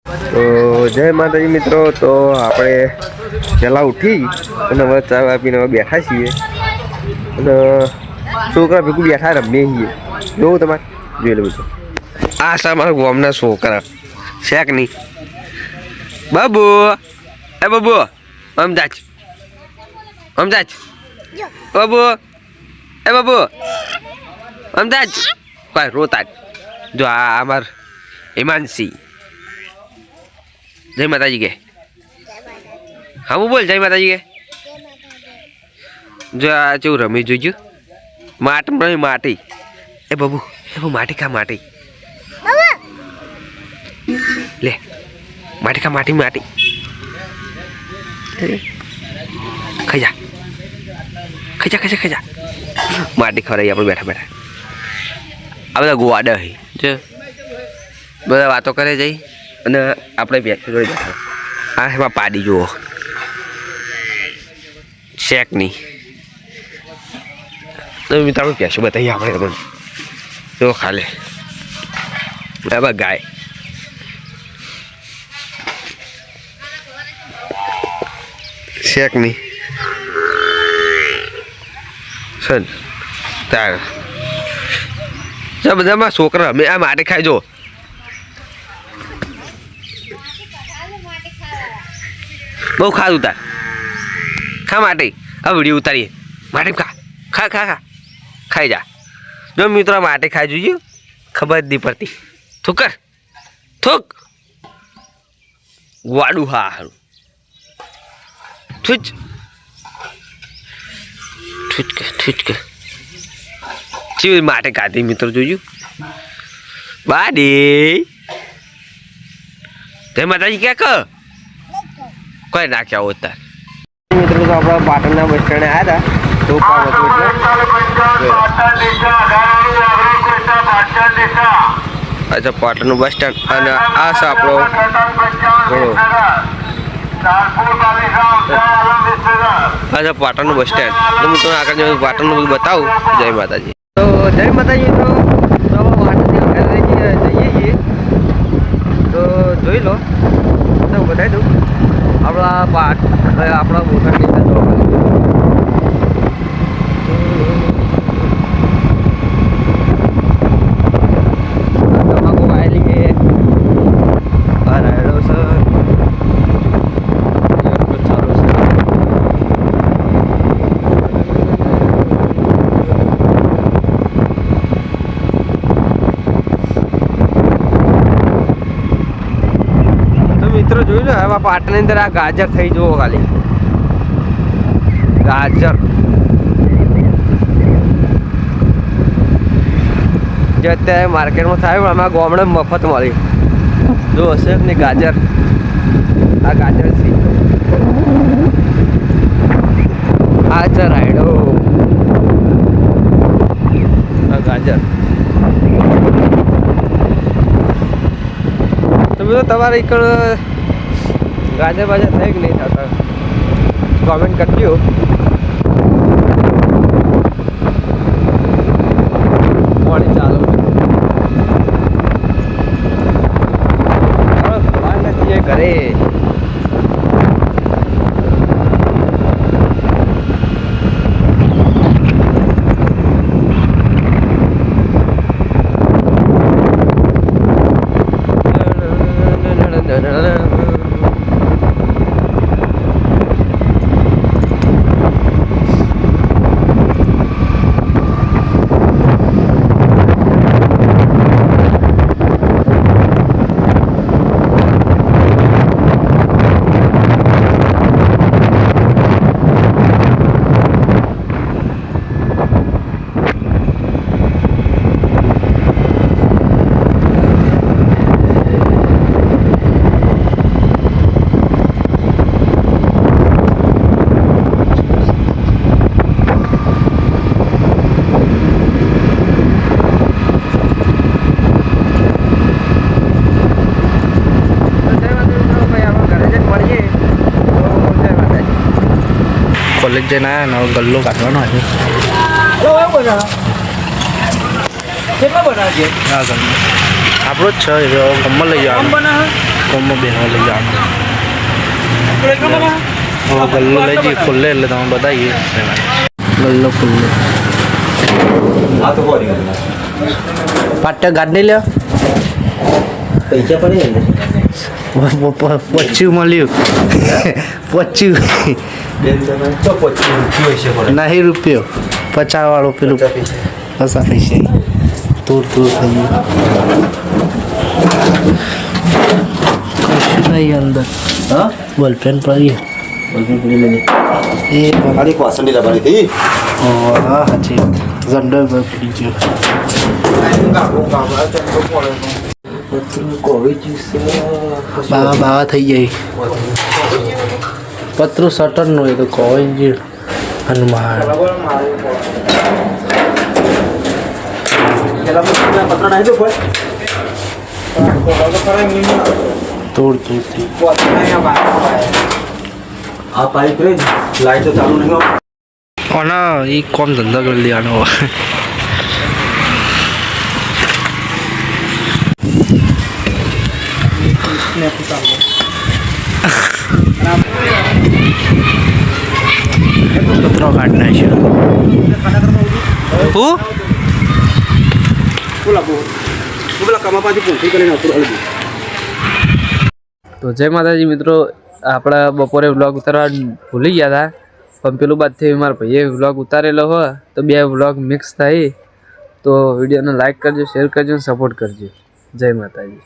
તો જય માતાજી મિત્રો. તો આપણે પહેલાં ઉઠી અને હવે ચા આપીને હવે બેઠા છીએ અને છોકરા ભેગું બેઠા રમીએ છીએ. જોવું તમારે જોઈ લો બધું. આ છે અમારા ગામના છોકરા શેક નહીં. બાબુ એ બાબુ અમદાજ બાબુ એ બાબુ અમદાજ ભાઈ રોતા જો આ અમાર હિમાંશી. જય માતાજી કે હા હું બોલ જય માતાજી કે જો આ કેવું રમી જોઈજો માટી એ બાબુ માટી ખા માટી લે માટી ખા માટી ખાઈ જા માટી ખવડાવી આપણે બેઠા આ બધા ગોવાડા હોય જો બધા વાતો કરે જઈ અને આપણે બેઠા જોઈ બેઠા. આ એમાં પાડી જુઓ શેકની તો મિત્રો આપણે પેશું બતાવીએ આપણે તમને જો ખાલે બરાબર ગાય શેકની સન તાર બધામાં છોકરા અમે આ માટે ખાઈ જો બહુ ખાધું તાર ખા માટે આ વિડીયો ઉતારીએ માટે ખા ખાઈ જા જો મિત્રો માટે ખાઈ જોઈએ ખબર જ નહીં પડતી થૂકર થૂક વાડું હા હારું ઠૂચ ચીવી માટે ખાધી મિત્રો જોયું બાડી જય માતાજી ક્યાં કોઈ નાખ્યા હોતા મિત્રો તો આપણે પાટણના બસ સ્ટેન્ડે આવ્યા હતા તો કામ હતું અચ્છા પાટણનું બસ સ્ટેન્ડ અને આ છે આપણો ઘણો અચ્છા પાટણનું બસ સ્ટેન્ડ તો હું તમને આગળ પાટણનું બધું બતાવું. જય માતાજી. તો જય માતાજી તો વાટણથી જઈએ છીએ તો જોઈ લો તો બતાવી દઉં આપણા મોટરની અંદર તમાકુ વાયેલી કે રાયડો છે ચાલુ છે. મિત્રો જોઈ લો હવે પાટણની અંદર આ ગાજર થઈ જુઓ ખાલી ગાજર જે અત્યારે માર્કેટમાં થાય પણ અમારા ગામડે મફત મળી જો હશે ને ગાજર આ ગાજર છે આ છે રાયડો આ ગાજર તો તમારે એક ગાજર બાજર થાય કે નહીં થતા કોમેન્ટ કરજો. પાણી ચાલુ નથી ઘરે કોલેજ જઈને આવ્યા ને ગલ્લો કાઢવાનો આજે કેટલા બનાવે છે? હા ગલ્લો આપણો જ છે કમલ લઈ જવાનું. કોમમાં બેહવા લઈ જવાનું. હવે ગલ્લો લઈ જઈએ ખુલ્લે એટલે તમે બતાવીએ ગલ્લો ખુલ્લો. પાટા ગાડી લે પૈસા પડે પચ્યું મળ્યું પચ્યું નહીં રૂપિયો 50 વાળું પેલું 50 પૈસા દૂર દૂર થઈ ગયું કશું નહીં અંદર. હા બોલપેન પડી એ ખાલી વાસણની લગાડી હતી. હા સાચી ઝંડો પડી ગયો. બાવા થઈ જાય પતરું સટરનું હોય તો કોઈ જ હનુમાન તોડ તોડ થઈ. આ પાઇપ રે લાઈટ તો ચાલુ નહીં ના એ કોમ ધંધા કરી લેવાનો. પત્રો કાઢ નાખ્યો. તો જય માતાજી મિત્રો, આપણા બપોરે વ્લોગ ઉતારવા ભૂલી ગયા હતા પણ પેલું બાદથી મારા ભાઈએ વ્લોગ ઉતારેલો હોય તો બે વ્લોગ મિક્સ થાય. તો વિડીયોને લાઈક કરજો, શેર કરજો અને સપોર્ટ કરજો. જય માતાજી.